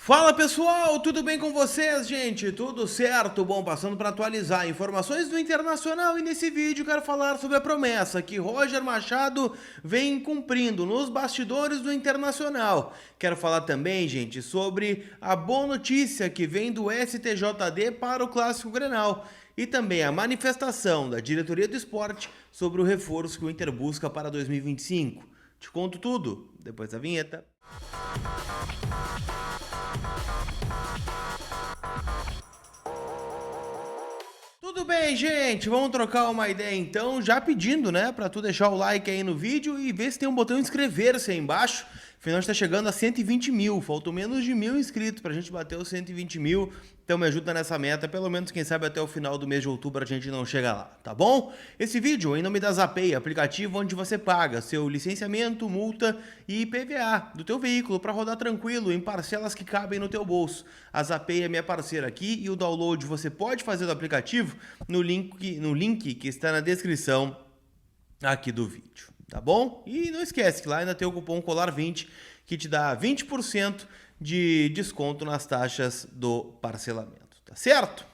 Fala pessoal, tudo bem com vocês, gente? Tudo certo? Bom, passando para atualizar informações do Internacional e nesse vídeo quero falar sobre a promessa que Roger Machado vem cumprindo nos bastidores do Internacional. Quero falar também, gente, sobre a boa notícia que vem do STJD para o Clássico Grenal e também a manifestação da diretoria do esporte sobre o reforço que o Inter busca para 2025. Te conto tudo depois da vinheta. Tudo bem, gente? Vamos trocar uma ideia então, já pedindo, né, para tu deixar o like aí no vídeo e ver se tem um botão inscrever-se aí embaixo. Afinal, a gente tá chegando a 120 mil, faltam menos de 1.000 inscritos pra gente bater os 120 mil. Então me ajuda nessa meta, pelo menos quem sabe até o final do mês de outubro a gente não chega lá, tá bom? Esse vídeo em nome da Zapay, aplicativo onde você paga seu licenciamento, multa e IPVA do teu veículo para rodar tranquilo em parcelas que cabem no teu bolso. A Zapay é minha parceira aqui e o download você pode fazer do aplicativo no link que está na descrição aqui do vídeo, tá bom? E não esquece que lá ainda tem o cupom COLAR20 que te dá 20% de desconto nas taxas do parcelamento, tá certo?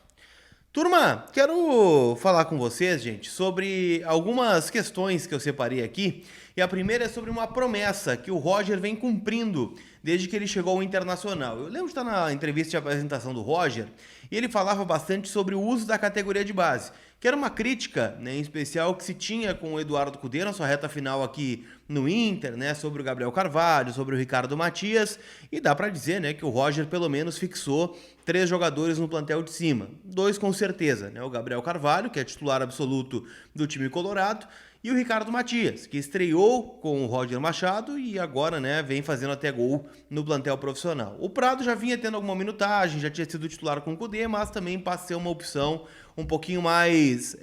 Turma, quero falar com vocês, gente, sobre algumas questões que eu separei aqui. E a primeira é sobre uma promessa que o Roger vem cumprindo desde que ele chegou ao Internacional. Eu lembro de estar na entrevista de apresentação do Roger e ele falava bastante sobre o uso da categoria de base, que era uma crítica, né, em especial que se tinha com o Eduardo Cudê na sua reta final aqui no Inter, né, sobre o Gabriel Carvalho, sobre o Ricardo Matias, e dá para dizer, né, que o Roger pelo menos fixou 3 jogadores no plantel de cima, 2 com certeza, né, o Gabriel Carvalho, que é titular absoluto do time colorado, e o Ricardo Matias, que estreou com o Roger Machado e agora, né, vem fazendo até gol no plantel profissional. O Prado já vinha tendo alguma minutagem, já tinha sido titular com o Cudê, mas também passa a ser uma opção um pouquinho mais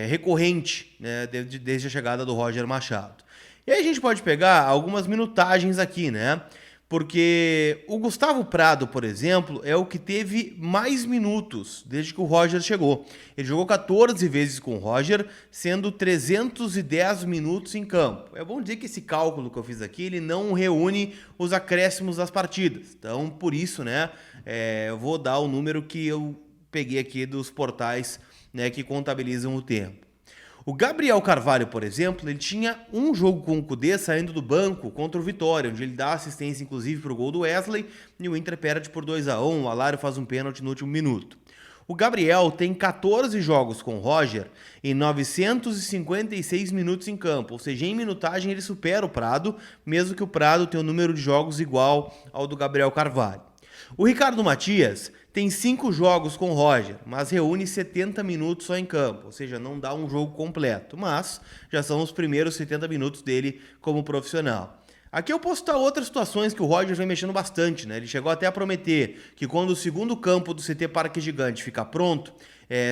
recorrente, né, desde a chegada do Roger Machado. E aí a gente pode pegar algumas minutagens aqui, né? Porque o Gustavo Prado, por exemplo, é o que teve mais minutos desde que o Roger chegou. Ele jogou 14 vezes com o Roger, sendo 310 minutos em campo. É bom dizer que esse cálculo que eu fiz aqui, ele não reúne os acréscimos das partidas. Então, por isso, né, eu vou dar o número que eu peguei aqui dos portais, né, que contabilizam o tempo. O Gabriel Carvalho, por exemplo, ele tinha um jogo com o Cudê saindo do banco contra o Vitória, onde ele dá assistência inclusive para o gol do Wesley e o Inter perde por 2-1, o Alário faz um pênalti no último minuto. O Gabriel tem 14 jogos com o Roger e 956 minutos em campo, ou seja, em minutagem ele supera o Prado, mesmo que o Prado tenha um número de jogos igual ao do Gabriel Carvalho. O Ricardo Matias tem 5 jogos com o Roger, mas reúne 70 minutos só em campo, ou seja, não dá um jogo completo, mas já são os primeiros 70 minutos dele como profissional. Aqui eu posso citar outras situações que o Roger vem mexendo bastante, né? Ele chegou até a prometer que quando o segundo campo do CT Parque Gigante ficar pronto,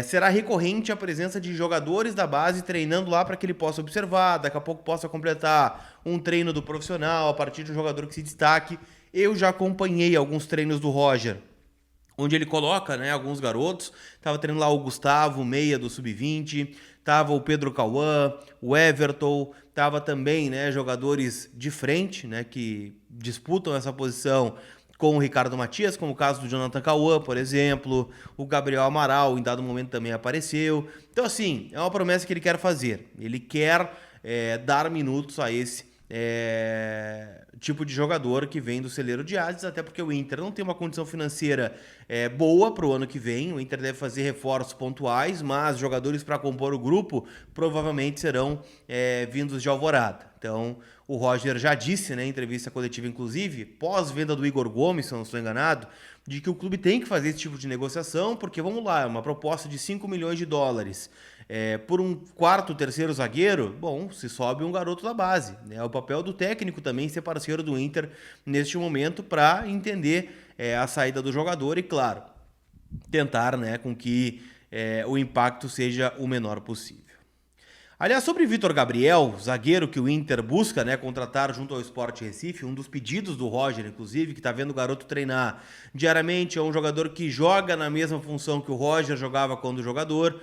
será recorrente a presença de jogadores da base treinando lá para que ele possa observar, daqui a pouco possa completar um treino do profissional a partir de um jogador que se destaque. Eu já acompanhei alguns treinos do Roger, onde ele coloca, né, alguns garotos. Tava treinando lá o Gustavo, meia do Sub-20, tava o Pedro Cauã, o Everton, tava também, né, jogadores de frente, né, que disputam essa posição com o Ricardo Matias, como o caso do Jonathan Cauã, por exemplo, o Gabriel Amaral em dado momento também apareceu. Então assim, é uma promessa que ele quer fazer. Ele quer dar minutos a esse tipo de jogador que vem do celeiro de Ases, até porque o Inter não tem uma condição financeira boa para o ano que vem. O Inter deve fazer reforços pontuais, mas jogadores para compor o grupo provavelmente serão vindos de Alvorada. Então o Roger já disse, né, em entrevista coletiva inclusive, pós-venda do Igor Gomes, se eu não estou enganado, de que o clube tem que fazer esse tipo de negociação, porque vamos lá, é uma proposta de 5 milhões de dólares. Por um quarto, terceiro zagueiro, bom, se sobe um garoto da base. Né? É o papel do técnico também ser parceiro do Inter neste momento para entender a saída do jogador e, claro, tentar, né, com que o impacto seja o menor possível. Aliás, sobre Vitor Gabriel, zagueiro que o Inter busca, né, contratar junto ao Sport Recife, um dos pedidos do Roger, inclusive, que está vendo o garoto treinar diariamente, é um jogador que joga na mesma função que o Roger jogava quando jogador,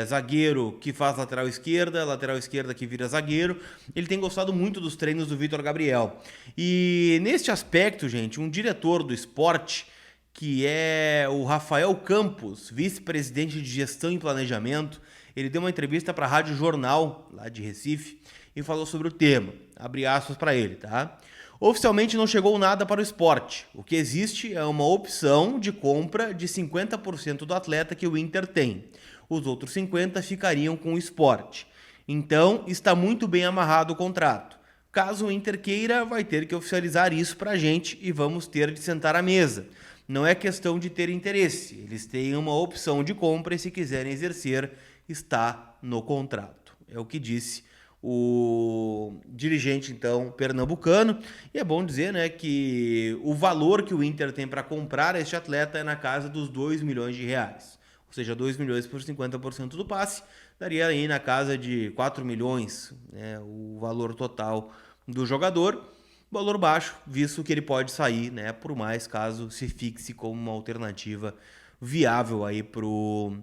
zagueiro que faz lateral esquerda que vira zagueiro. Ele tem gostado muito dos treinos do Vitor Gabriel. E neste aspecto, gente, um diretor do esporte, que é o Rafael Campos, vice-presidente de gestão e planejamento, ele deu uma entrevista para a Rádio Jornal, lá de Recife, e falou sobre o tema. Abre aspas para ele, tá? Oficialmente não chegou nada para o esporte. O que existe é uma opção de compra de 50% do atleta que o Inter tem. Os outros 50% ficariam com o esporte. Então, está muito bem amarrado o contrato. Caso o Inter queira, vai ter que oficializar isso para a gente e vamos ter de sentar à mesa. Não é questão de ter interesse. Eles têm uma opção de compra e se quiserem exercer, está no contrato. É o que disse o dirigente, então, pernambucano. E é bom dizer, né, que o valor que o Inter tem para comprar este atleta é na casa dos 2 milhões de reais. Ou seja, 2 milhões por 50% do passe, daria aí na casa de 4 milhões, né, o valor total do jogador. Valor baixo, visto que ele pode sair, né, por mais caso se fixe como uma alternativa viável aí pro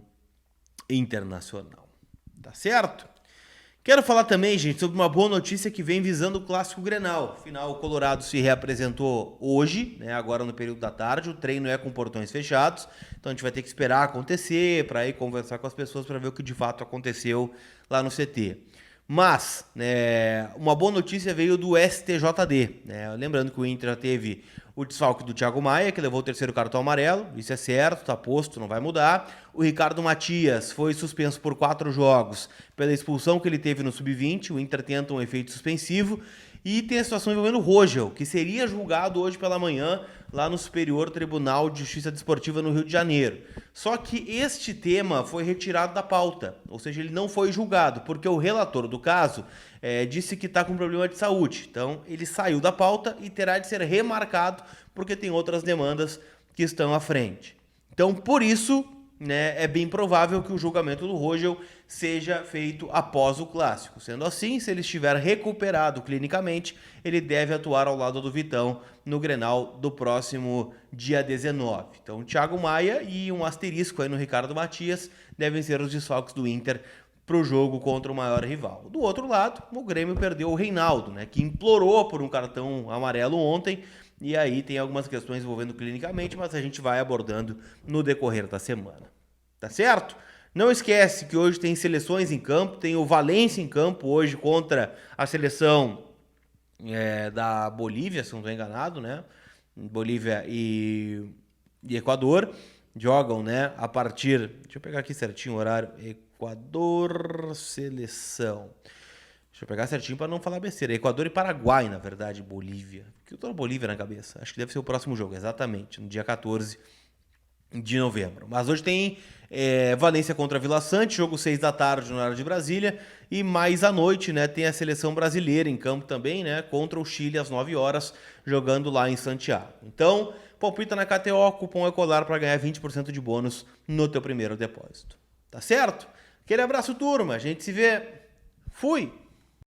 Internacional. Tá certo? Quero falar também, gente, sobre uma boa notícia que vem visando o Clássico Grenal. Afinal, o Colorado se reapresentou hoje, né, agora no período da tarde. O treino é com portões fechados, então a gente vai ter que esperar acontecer para ir conversar com as pessoas para ver o que de fato aconteceu lá no CT. Mas, uma boa notícia veio do STJD. Né? Lembrando que o Inter já teve o desfalque do Thiago Maia, que levou o terceiro cartão amarelo. Isso é certo, está posto, não vai mudar. O Ricardo Matias foi suspenso por 4 jogos pela expulsão que ele teve no Sub-20. O Inter tenta um efeito suspensivo. E tem a situação envolvendo o Rogel, que seria julgado hoje pela manhã lá no Superior Tribunal de Justiça Desportiva no Rio de Janeiro. Só que este tema foi retirado da pauta, ou seja, ele não foi julgado, porque o relator do caso disse que está com problema de saúde. Então, ele saiu da pauta e terá de ser remarcado, porque tem outras demandas que estão à frente. Então, por isso, né, é bem provável que o julgamento do Rogel seja feito após o Clássico. Sendo assim, se ele estiver recuperado clinicamente, ele deve atuar ao lado do Vitão no Grenal do próximo dia 19. Então, Thiago Maia e um asterisco aí no Ricardo Matias devem ser os desfalques do Inter para o jogo contra o maior rival. Do outro lado, o Grêmio perdeu o Reinaldo, né, que implorou por um cartão amarelo ontem, e aí tem algumas questões envolvendo clinicamente, mas a gente vai abordando no decorrer da semana. Tá certo? Não esquece que hoje tem seleções em campo, tem o Valência em campo hoje contra a seleção da Bolívia, se não estou enganado, né? Bolívia e Equador jogam, né, a partir... Deixa eu pegar aqui certinho o horário. Equador, seleção... Deixa eu pegar certinho para não falar besteira. Equador e Paraguai, na verdade, Bolívia. Porque eu tô na Bolívia na cabeça. Acho que deve ser o próximo jogo, exatamente, no dia 14 de novembro. Mas hoje tem Valência contra Vila Sante, jogo 6 da tarde no horário de Brasília. E mais à noite, né, tem a seleção brasileira em campo também, né, contra o Chile às 9 horas, jogando lá em Santiago. Então, palpita na KTO, cupom ECOLAR para ganhar 20% de bônus no teu primeiro depósito. Tá certo? Aquele abraço, turma. A gente se vê. Fui!